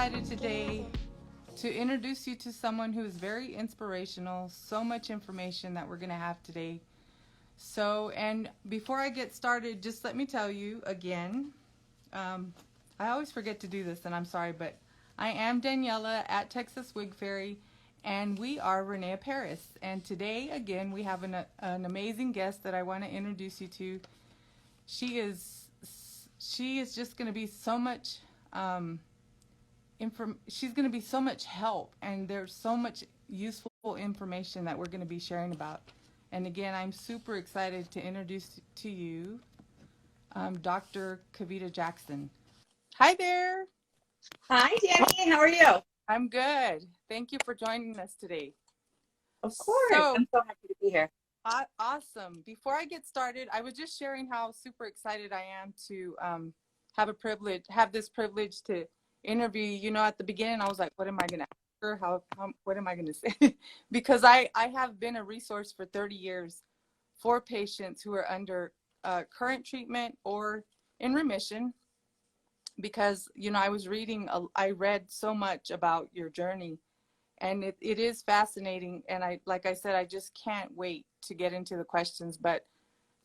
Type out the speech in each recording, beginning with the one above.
excited today to introduce you to someone who is very inspirational. So much information that we're going to have today. So, and before I get started, just let me tell you again, I always forget to do this, and I'm sorry, but I am Daniela at Texas Wig Fairy, and we are René Paris. And today, again, we have an amazing guest that I want to introduce you to. She is just going to be so much she's going to be so much help, and there's so much useful information that we're going to be sharing about. And again, I'm super excited to introduce to you Dr. Kavita Jackson. Hi there. Hi, Danny. How are you? I'm good. Thank you for joining us today. Of course. So I'm so happy to be here. awesome. Before I get started, I was just sharing how super excited I am to have this privilege to interview. You know, at the beginning, I was like, what am I going to ask her? What am I going to say? Because I have been a resource for 30 years for patients who are under current treatment or in remission. Because, you know, I read so much about your journey, and it is fascinating. And like I said, I just can't wait to get into the questions. But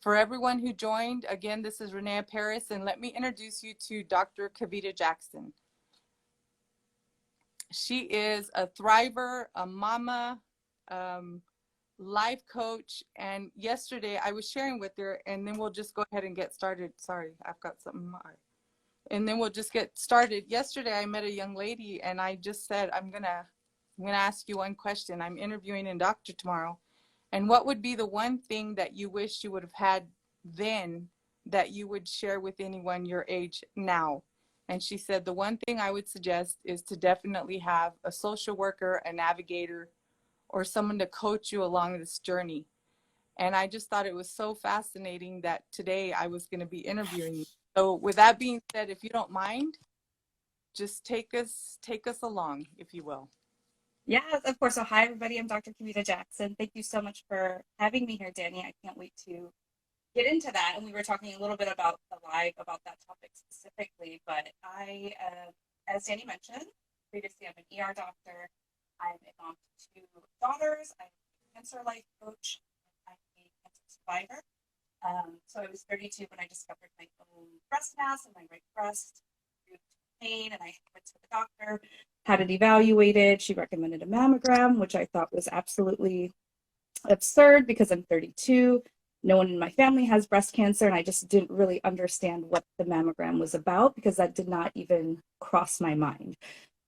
for everyone who joined, again, this is René Paris, and let me introduce you to Dr. Kavita Jackson. She is a thriver, a mama, life coach. And yesterday I was sharing with her, and then we'll just go ahead and get started. Sorry, I've got something. And then we'll just get started. Yesterday I met a young lady, and I just said, I'm gonna ask you one question. I'm interviewing a doctor tomorrow. And what would be the one thing that you wish you would have had then that you would share with anyone your age now? And she said, the one thing I would suggest is to definitely have a social worker, a navigator, or someone to coach you along this journey. And I just thought it was so fascinating that today I was going to be interviewing you. So with that being said, if you don't mind, just take us along, if you will. Yes, of course. So hi, everybody. I'm Dr. Kavita Jackson. Thank you so much for having me here, Danny. I can't wait to get into that. And we were talking a little bit about the live, about that topic specifically. But I, as Danny mentioned, previously I'm an ER doctor. I'm a mom to two daughters. I'm a cancer life coach. I'm a cancer survivor. So I was 32 when I discovered my own breast mass in my right breast, pain, and I went to the doctor, had it evaluated. She recommended a mammogram, which I thought was absolutely absurd because I'm 32. No one in my family has breast cancer, and I just didn't really understand what the mammogram was about because that did not even cross my mind.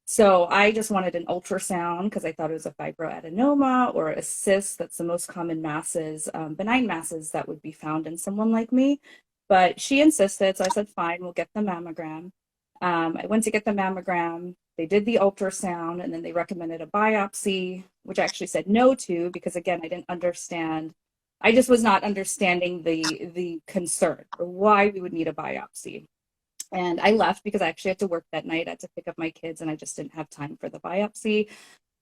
So I just wanted an ultrasound because I thought it was a fibroadenoma or a cyst. That's the most common masses, benign masses that would be found in someone like me. But she insisted, so I said, fine, we'll get the mammogram. I went to get the mammogram. They did the ultrasound, and then they recommended a biopsy, which I actually said no to because, again, I didn't understand. I just was not understanding the concern or why we would need a biopsy. And I left because I actually had to work that night. I had to pick up my kids, and I just didn't have time for the biopsy.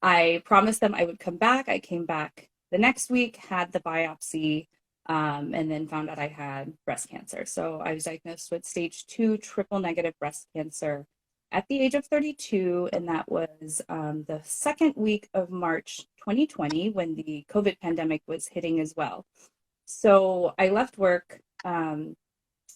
I promised them I would come back. I came back the next week, had the biopsy, and then found out I had breast cancer. So I was diagnosed with stage 2 triple negative breast cancer at the age of 32. And that was the second week of March 2020 when the COVID pandemic was hitting as well. So I left work in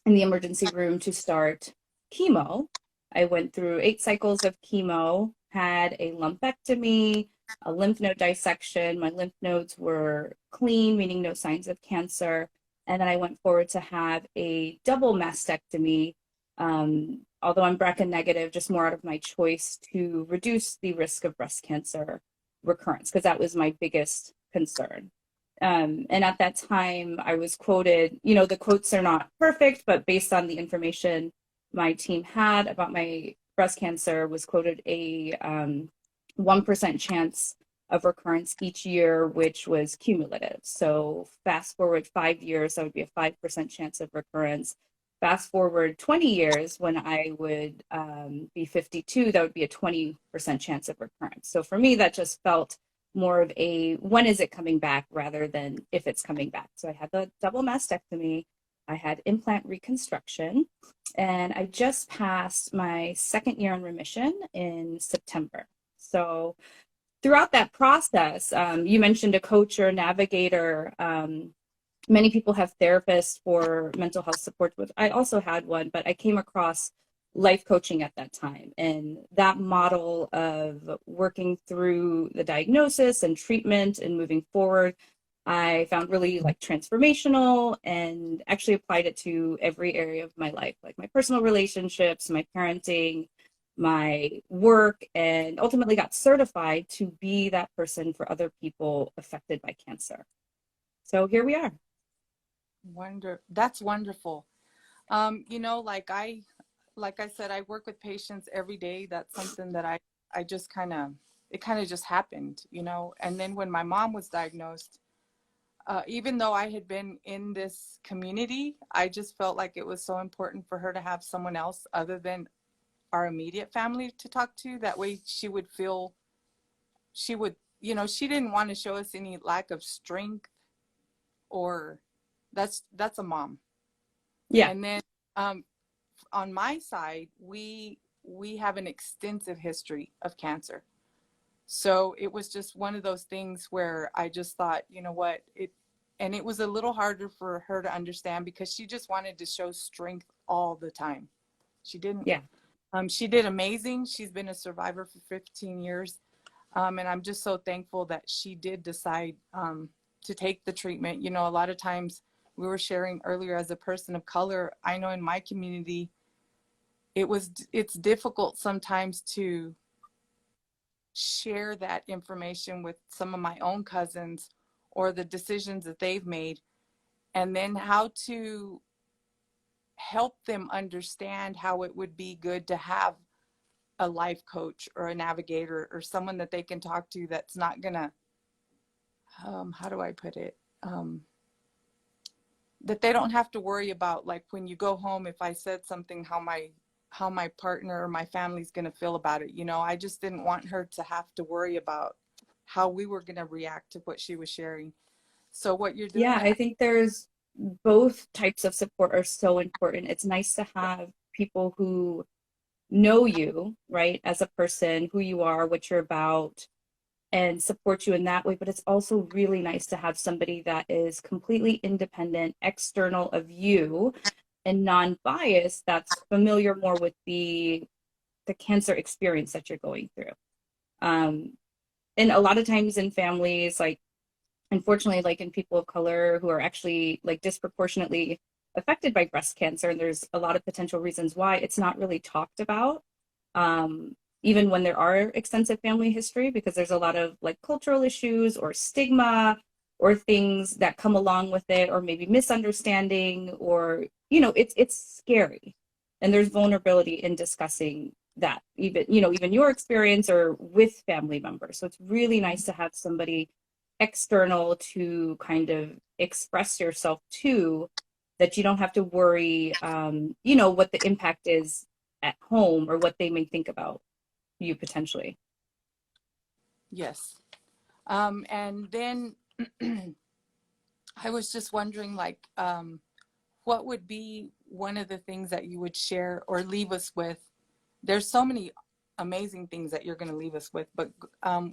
the emergency room to start chemo. I went through 8 cycles of chemo, had a lumpectomy, a lymph node dissection. My lymph nodes were clean, meaning no signs of cancer. And then I went forward to have a double mastectomy, although I'm BRCA negative, just more out of my choice to reduce the risk of breast cancer recurrence, because that was my biggest concern. And at that time, I was quoted, you know, the quotes are not perfect, but based on the information my team had about my breast cancer, was quoted a 1% chance of recurrence each year, which was cumulative. So fast forward 5 years, that would be a 5% chance of recurrence. Fast forward 20 years, when I would be 52, that would be a 20% chance of recurrence. So for me, that just felt more of a when is it coming back rather than if it's coming back. So I had the double mastectomy. I had implant reconstruction, and I just passed my second year in remission in September. So throughout that process, you mentioned a coach or a navigator. Many people have therapists for mental health support. I also had one, but I came across life coaching at that time. And that model of working through the diagnosis and treatment and moving forward, I found really like transformational, and actually applied it to every area of my life, like my personal relationships, my parenting, my work, and ultimately got certified to be that person for other people affected by cancer. So here we are. That's wonderful. You know, like I said, I work with patients every day. That's something that I just it kind of just happened, you know. And then when my mom was diagnosed, even though I had been in this community, I just felt like it was so important for her to have someone else other than our immediate family to talk to. That way she would feel, you know, she didn't want to show us any lack of strength, or that's a mom. Yeah. And then on my side, we have an extensive history of cancer. So it was just one of those things where I just thought, you know what, and it was a little harder for her to understand because she just wanted to show strength all the time. She didn't. Yeah. She did amazing. She's been a survivor for 15 years. And I'm just so thankful that she did decide to take the treatment. You know, a lot of times we were sharing earlier, as a person of color, I know in my community, it's difficult sometimes to share that information with some of my own cousins or the decisions that they've made, and then how to help them understand how it would be good to have a life coach or a navigator or someone that they can talk to that's not gonna how do I put it, that they don't have to worry about, like, when you go home, if I said something, how my partner or my family's going to feel about it. You know, I just didn't want her to have to worry about how we were going to react to what she was sharing. So what you're doing, Yeah, I think there's both types of support are so important. It's nice to have people who know you, right, as a person, who you are, what you're about, and support you in that way. But it's also really nice to have somebody that is completely independent, external of you, and non-biased, that's familiar more with the cancer experience that you're going through. Um, and a lot of times in families, like, unfortunately, like in people of color who are actually like disproportionately affected by breast cancer, and there's a lot of potential reasons why it's not really talked about, even when there are extensive family history, because there's a lot of like cultural issues or stigma or things that come along with it, or maybe misunderstanding, or you know, it's scary, and there's vulnerability in discussing that, even, you know, even your experience or with family members. So it's really nice to have somebody external to kind of express yourself to, that you don't have to worry, you know, what the impact is at home or what they may think about you potentially. yes. And then I was just wondering, like, what would be one of the things that you would share or leave us with? There's so many amazing things that you're going to leave us with, but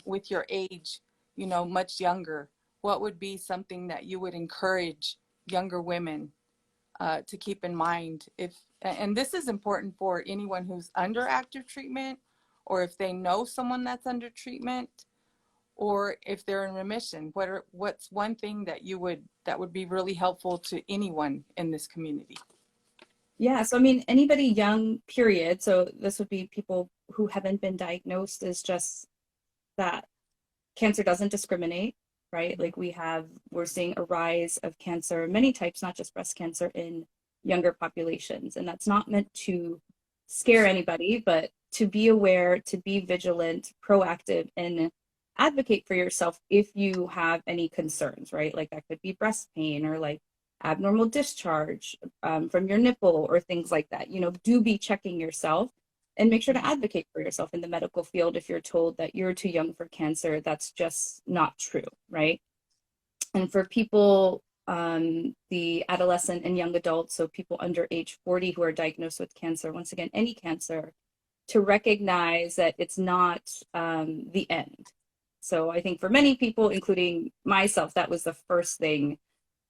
with your age, you know, much younger, what would be something that you would encourage younger women to keep in mind? And this is important for anyone who's under active treatment, or if they know someone that's under treatment, or if they're in remission. What's one thing that would be really helpful to anyone in this community? Yeah, so I mean, anybody young, period. So this would be people who haven't been diagnosed, is just that cancer doesn't discriminate, right? Like we're seeing a rise of cancer, many types, not just breast cancer, in younger populations. And that's not meant to scare anybody, but to be aware, to be vigilant, proactive, and advocate for yourself if you have any concerns, right? Like that could be breast pain, or like abnormal discharge from your nipple, or things like that. You know, do be checking yourself, and make sure to advocate for yourself in the medical field if you're told that you're too young for cancer. That's just not true, right? And for people the adolescent and young adults, so people under age 40 who are diagnosed with cancer, once again, any cancer, to recognize that it's not the end. So I think for many people, including myself, that was the first thing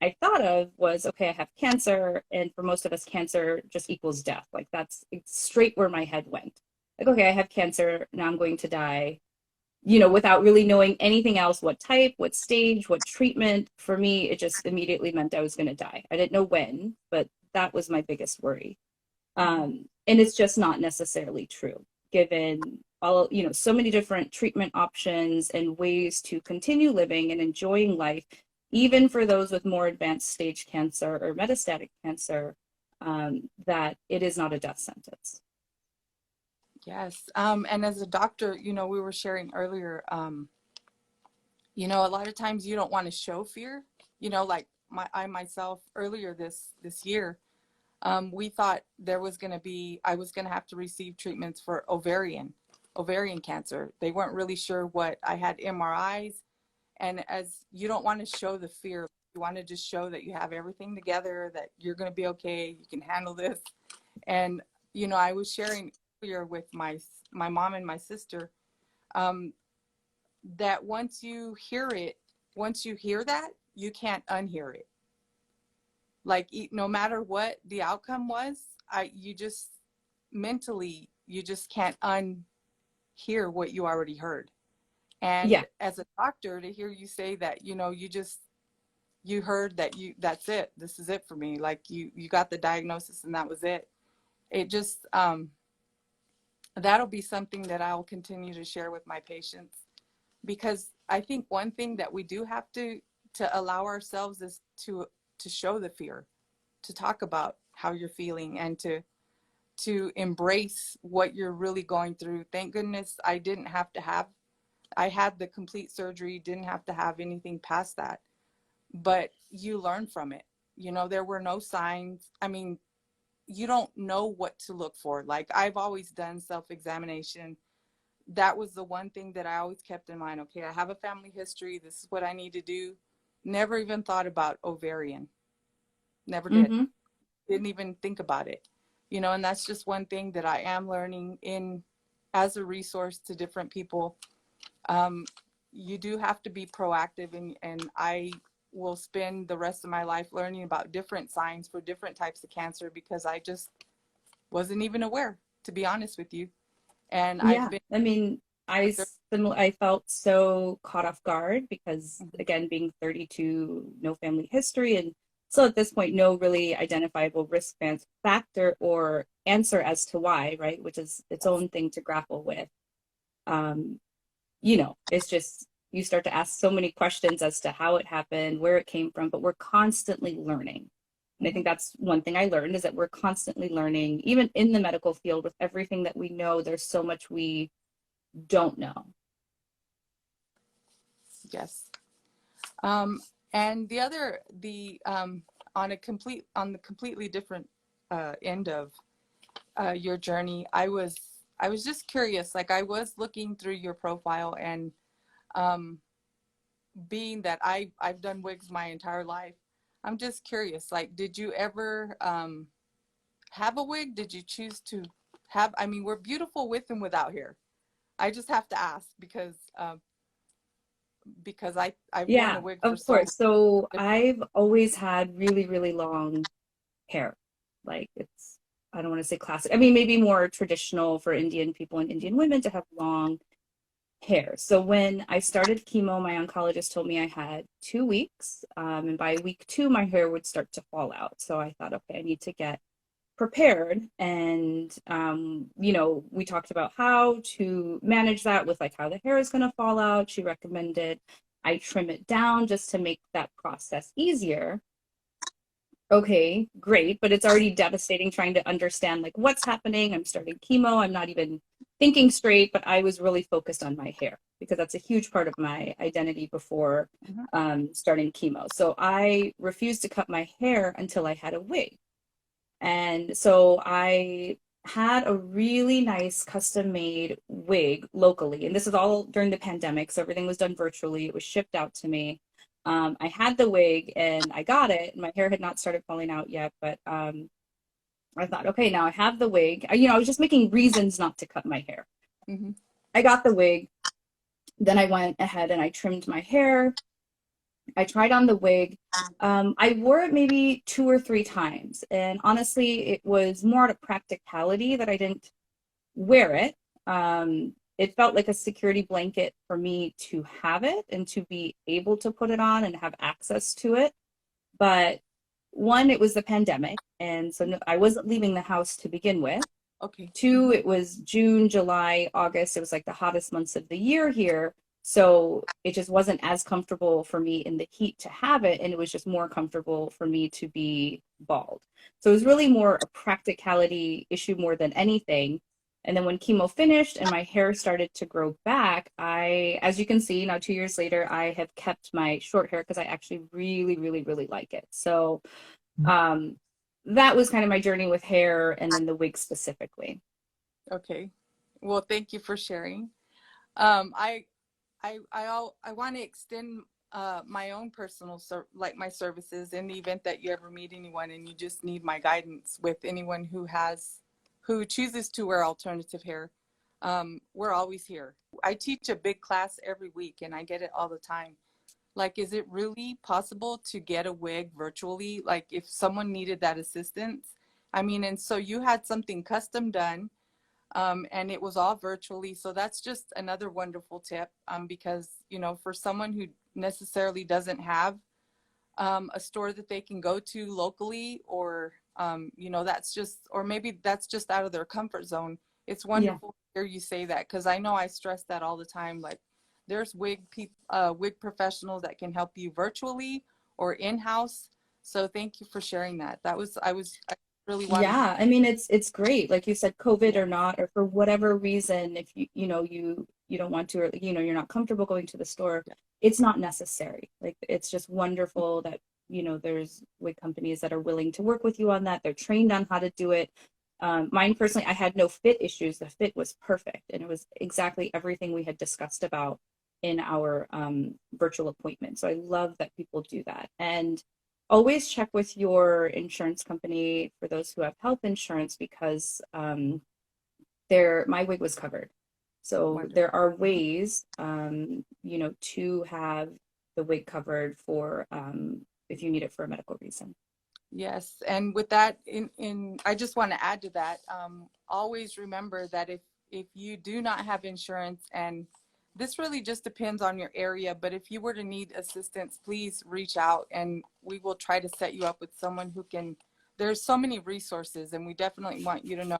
I thought of was, okay, I have cancer. And for most of us, cancer just equals death. Like it's straight where my head went. Like, okay, I have cancer. Now I'm going to die, without really knowing anything else, what type, what stage, what treatment. For me, it just immediately meant I was going to die. I didn't know when, but that was my biggest worry. And it's just not necessarily true, given all, so many different treatment options and ways to continue living and enjoying life, even for those with more advanced stage cancer or metastatic cancer, that it is not a death sentence. Yes. And as a doctor, we were sharing earlier, a lot of times you don't want to show fear, like I myself earlier this year, we thought I was going to have to receive treatments for ovarian cancer. They weren't really sure what I had MRIs. And as you don't want to show the fear, you want to just show that you have everything together, that you're going to be okay. You can handle this. And, I was sharing earlier with my mom and my sister, that once you hear that, you can't unhear it. Like, no matter what the outcome was, you just mentally, you just can't unhear what you already heard. And Yeah. as a doctor, to hear you say that, you heard that that's it. This is it for me. Like you got the diagnosis and that was it. It just, that'll be something that I'll continue to share with my patients, because I think one thing that we do have to allow ourselves is to show the fear, to talk about how you're feeling, and to embrace what you're really going through. Thank goodness I had the complete surgery, didn't have to have anything past that, but you learn from it. There were no signs. I mean, you don't know what to look for. Like, I've always done self-examination. That was the one thing that I always kept in mind. Okay, I have a family history. This is what I need to do. Never even thought about ovarian. Never did. Mm-hmm. Didn't even think about it. And that's just one thing that I am learning as a resource to different people. You do have to be proactive, and I will spend the rest of my life learning about different signs for different types of cancer, because I just wasn't even aware, to be honest with you. And Yeah, I mean, I felt so caught off guard because, again, being 32, no family history, and so at this point, no really identifiable risk factor or answer as to why, right? Which is its own thing to grapple with. It's just, you start to ask so many questions as to how it happened, where it came from, but we're constantly learning. And I think that's one thing I learned, is that we're constantly learning, even in the medical field, with everything that we know, there's so much we don't know. Yes. And on the completely different end of your journey, I was just curious. Like, I was looking through your profile, and being that I've done wigs my entire life, I'm just curious. Like, did you ever have a wig? Did you choose to have? I mean, we're beautiful with and without hair. I just have to ask, because I've worn a wig for Of so long. course. So I've always had really, really long hair. Like, I don't want to say classic. I mean, maybe more traditional for Indian people and Indian women to have long hair. So when I started chemo, my oncologist told me I had 2 weeks. And by week 2, my hair would start to fall out. So I thought, okay, I need to get prepared. And, we talked about how to manage that with, like, how the hair is going to fall out. She recommended I trim it down just to make that process easier. Okay, great. But it's already devastating trying to understand, like, what's happening. I'm starting chemo. I'm not even thinking straight, but I was really focused on my hair because that's a huge part of my identity before starting chemo. So I refused to cut my hair until I had a wig. And so I had a really nice custom made wig locally. And this is all during the pandemic. So everything was done virtually. It was shipped out to me. I had the wig and I got it. My hair had not started falling out yet, but I thought, okay, now I have the wig. I was just making reasons not to cut my hair. Mm-hmm. I got the wig. Then I went ahead and I trimmed my hair. I tried on the wig. I wore it maybe 2 or 3 times. And honestly, it was more out of practicality that I didn't wear it. It felt like a security blanket for me to have it and to be able to put it on and have access to it. But one, it was the pandemic. And so no, I wasn't leaving the house to begin with. Okay. Two, it was June, July, August. It was like the hottest months of the year here. So it just wasn't as comfortable for me in the heat to have it. And it was just more comfortable for me to be bald. So it was really more a practicality issue more than anything. And then when chemo finished and my hair started to grow back, as you can see now, 2 years later, I have kept my short hair because I actually really, really, really like it. So that was kind of my journey with hair and then the wig specifically. Okay. Well, thank you for sharing. I want to extend my own personal like my services in the event that you ever meet anyone and you just need my guidance with anyone who chooses to wear alternative hair. We're always here. I teach a big class every week and I get it all the time. Like, is it really possible to get a wig virtually? Like, if someone needed that assistance? I mean, and so you had something custom done, and it was all virtually. So that's just another wonderful tip, because, for someone who necessarily doesn't have a store that they can go to locally, or, that's just, or maybe that's just out of their comfort zone. It's wonderful to hear you say that, because I know I stress that all the time. Like, there's wig professionals that can help you virtually or in-house. So thank you for sharing that. I really wanted. Yeah, I mean it's great. Like you said, COVID or not, or for whatever reason, if you don't want to, or you're not comfortable going to the store, it's not necessary. Like it's just wonderful that there's wig companies that are willing to work with you on that. They're trained on how to do it. Mine personally, I had no fit issues. The fit was perfect, and it was exactly everything we had discussed about in our virtual appointment. So I love that people do that. And always check with your insurance company for those who have health insurance, because my wig was covered. So Wonderful. there are ways, to have the wig covered for if you need it for a medical reason. Yes, and with that, I just want to add to that. Always remember that if you do not have insurance, and this really just depends on your area, but if you were to need assistance, please reach out and we will try to set you up with someone who can. There's so many resources, and we definitely want you to know.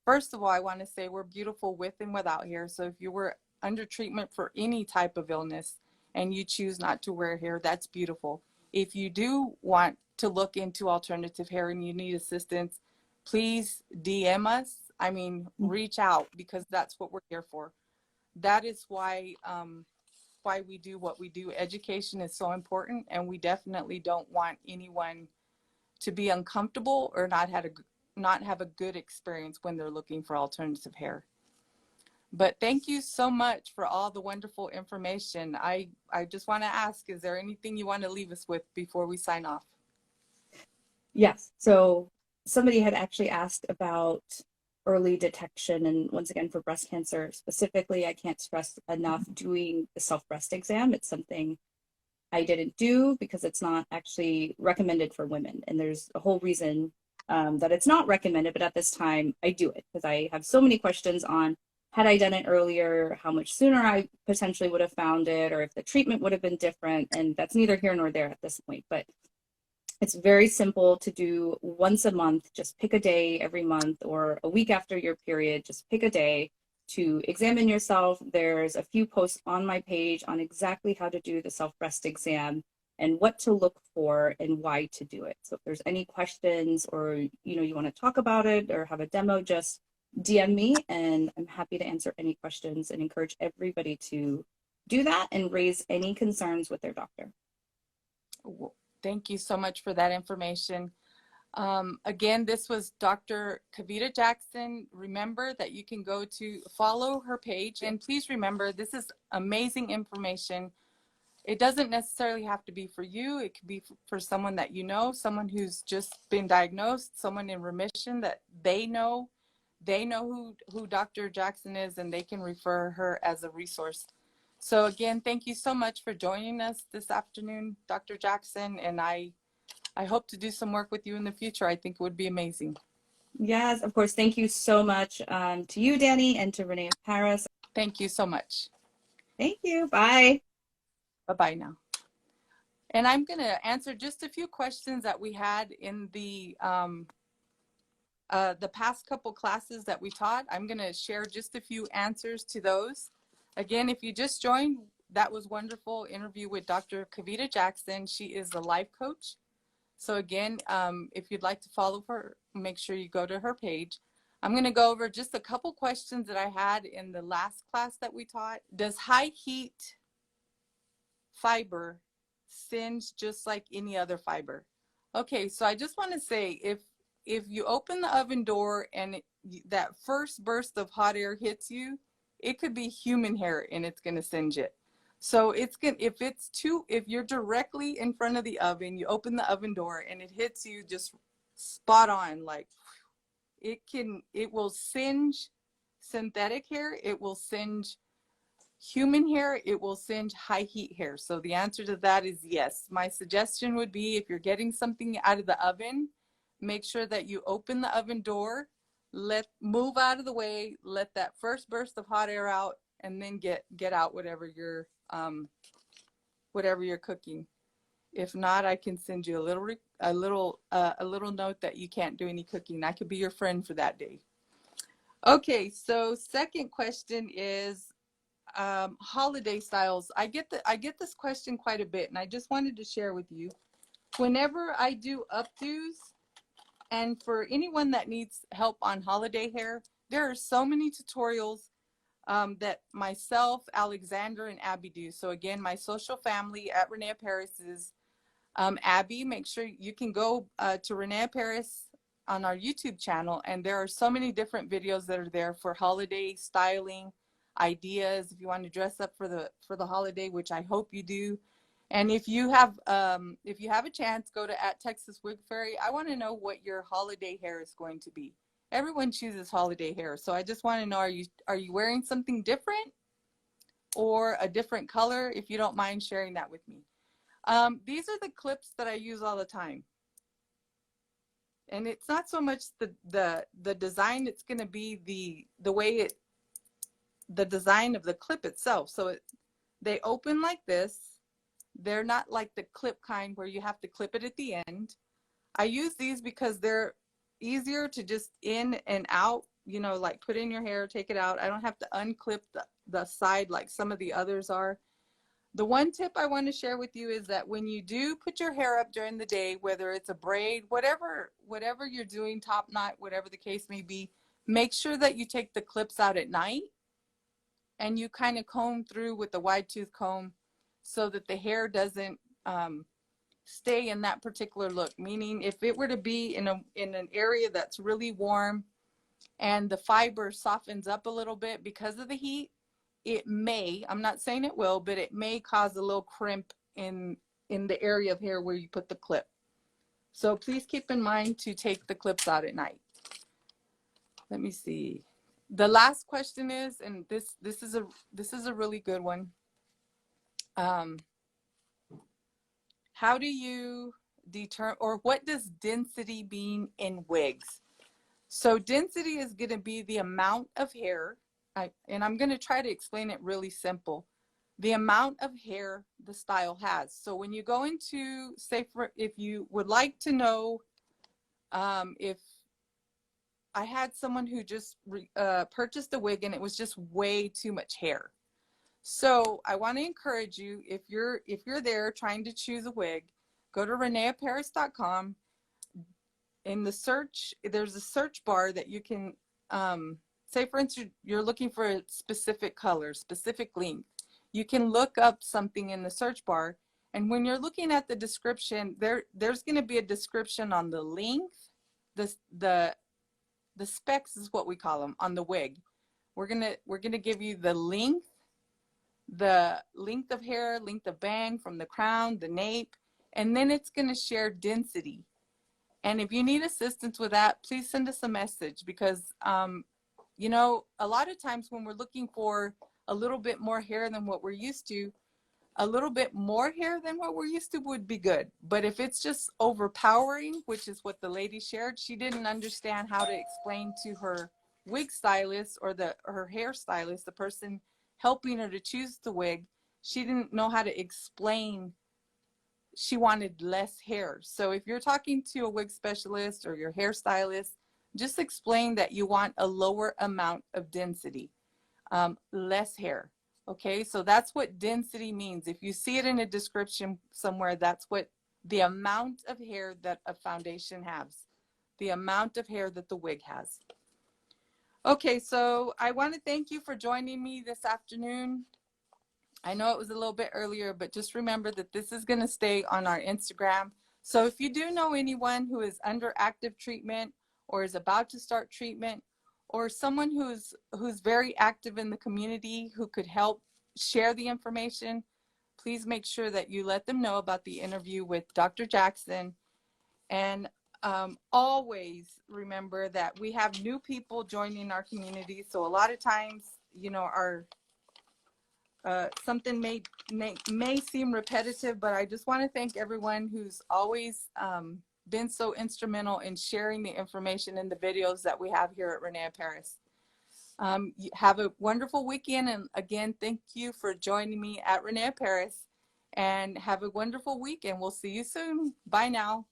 First of all, I want to say we're beautiful with and without hair. So if you were under treatment for any type of illness and you choose not to wear hair, that's beautiful. If you do want to look into alternative hair and you need assistance, please DM us. I mean, reach out, because that's what we're here for. That is why we do what we do. Education is so important, and we definitely don't want anyone to be uncomfortable or not have a good experience when they're looking for alternative hair. But thank you so much for all the wonderful information. I just want to ask, is there anything you want to leave us with before we sign off? Yes. So somebody had actually asked about early detection. And once again, for breast cancer specifically, I can't stress enough doing the self-breast exam. It's something I didn't do because it's not actually recommended for women. And there's a whole reason that it's not recommended, but at this time I do it because I have so many questions on, had I done it earlier, how much sooner I potentially would have found it, or if the treatment would have been different. And that's neither here nor there at this point. But it's very simple to do once a month. Just pick a day every month or a week after your period. Just pick a day to examine yourself. There's a few posts on my page on exactly how to do the self-breast exam and what to look for and why to do it. So if there's any questions, or you want to talk about it or have a demo, just DM me and I'm happy to answer any questions and encourage everybody to do that and raise any concerns with their doctor. Thank you so much for that information. Again, this was Dr. Kavita Jackson. Remember that you can go to follow her page, and please remember, this is amazing information. It doesn't necessarily have to be for you. It could be for someone that you know, someone who's just been diagnosed, someone in remission that they know who Dr. Jackson is, and they can refer her as a resource. So again, thank you so much for joining us this afternoon, Dr. Jackson, and I hope to do some work with you in the future. I think it would be amazing. Yes, of course. Thank you so much to you, Danny, and to Renee of Paris. Thank you so much. Thank you. Bye. Bye-bye now. And I'm going to answer just a few questions that we had in the past couple classes that we taught. I'm going to share just a few answers to those. Again, if you just joined, that was wonderful interview with Dr. Kavita Jackson. She is a life coach. So again, if you'd like to follow her, make sure you go to her page. I'm going to go over just a couple questions that I had in the last class that we taught. Does high heat fiber singe just like any other fiber? Okay, so I just want to say, if you open the oven door and that first burst of hot air hits you, it could be human hair and it's going to singe it. So it's going if you're directly in front of the oven, you open the oven door and it hits you just spot on, like it will singe synthetic hair, it will singe human hair, it will singe high heat hair. So the answer to that is yes. My suggestion would be, if you're getting something out of the oven, make sure that you open the oven door, move out of the way, let that first burst of hot air out, and then get out whatever you're cooking. If not, I can send you a little note that you can't do any cooking. I could be your friend for that day. Okay, so second question is holiday styles. I get this question quite a bit, and I just wanted to share with you. Whenever I do updos, and for anyone that needs help on holiday hair, there are so many tutorials that myself, Alexander, and Abby do. So again, my social family at René Paris is Abby. Make sure you can go to René Paris on our YouTube channel, and there are so many different videos that are there for holiday styling ideas. If you want to dress up for the holiday, which I hope you do. And if you have a chance, go to @TexasWigFairy. I want to know what your holiday hair is going to be. Everyone chooses holiday hair, so I just want to know, are you wearing something different or a different color? If you don't mind sharing that with me. These are the clips that I use all the time, and it's not so much the design. It's going to be the design of the clip itself. So they open like this. They're not like the clip kind where you have to clip it at the end. I use these because they're easier to just in and out, like put in your hair, take it out. I don't have to unclip the side like some of the others are. The one tip I want to share with you is that when you do put your hair up during the day, whether it's a braid, whatever you're doing, top knot, whatever the case may be, make sure that you take the clips out at night and you kind of comb through with the wide tooth comb so that the hair doesn't stay in that particular look. Meaning, if it were to be in an area that's really warm and the fiber softens up a little bit because of the heat, it may, I'm not saying it will, but it may cause a little crimp in the area of hair where you put the clip. So please keep in mind to take the clips out at night. Let me see. The last question is, and this is a really good one. How do you determine, or what does density mean in wigs? So density is going to be the amount of hair, and I'm going to try to explain it really simple. The amount of hair the style has. So when you go into, if you would like to know, if I had someone who just purchased a wig and it was just way too much hair. So I want to encourage you, if you're there trying to choose a wig, go to reneaparis.com. In the search, there's a search bar that you can, say for instance, you're looking for a specific color, specific length. You can look up something in the search bar, and when you're looking at the description, there's going to be a description on the length, the specs is what we call them on the wig. We're gonna give you the length, the length of hair, length of bang from the crown, the nape, and then it's going to share density. And if you need assistance with that, please send us a message because, you know, a lot of times when we're looking for a little bit more hair than what we're used to, a little bit more hair than what we're used to would be good. But if it's just overpowering, which is what the lady shared, she didn't understand how to explain to her wig stylist or her hair stylist, the person helping her to choose the wig, she didn't know how to explain. She wanted less hair. So if you're talking to a wig specialist or your hairstylist, just explain that you want a lower amount of density, less hair. Okay, so that's what density means. If you see it in a description somewhere, that's what the amount of hair that a foundation has, the amount of hair that the wig has. Okay, so I want to thank you for joining me this afternoon. I know it was a little bit earlier, but just remember that this is going to stay on our Instagram. So if you do know anyone who is under active treatment or is about to start treatment, or someone who's very active in the community who could help share the information, please make sure that you let them know about the interview with Dr. Jackson. And always remember that we have new people joining our community. So a lot of times, you know, something may seem repetitive, but I just want to thank everyone who's always been so instrumental in sharing the information in the videos that we have here at René Paris. Have a wonderful weekend, and again, thank you for joining me at René Paris, and have a wonderful weekend. We'll see you soon. Bye now.